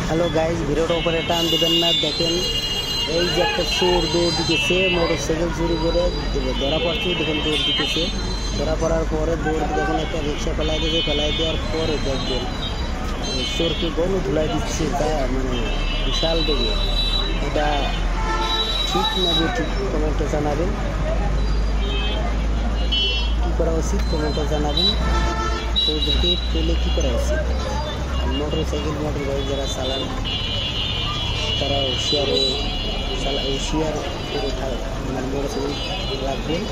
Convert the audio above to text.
Hello guys, ভিডিওটা উপরে টান দেবেন না। দেখেন এই যে একটা চোর দৌড় দিতেছে, মোটরসাইকেল চুরি করে ধরা পড়ছে। দেখেন দৌড় দিতেছে, ধরা পড়ার পরে দৌড় দেখেন একটা রিক্সা ফেলাই দিয়েছে। ফেলাই দেওয়ার পরে দেখবেন চোরকে গরু ধুলাই দিচ্ছে। তা মানে বিশাল দেখে এটা ঠিক না যে ঠিক, কমেন্টে জানাবেন। কী করা উচিত কমেন্টে জানাবেন। চোরদেরকে পেলে কী করা উচিত? মোটর গাড়ি যারা চালান তারা হুঁশিয়ার করে মানে মোটরসাইকেল রাখবেন।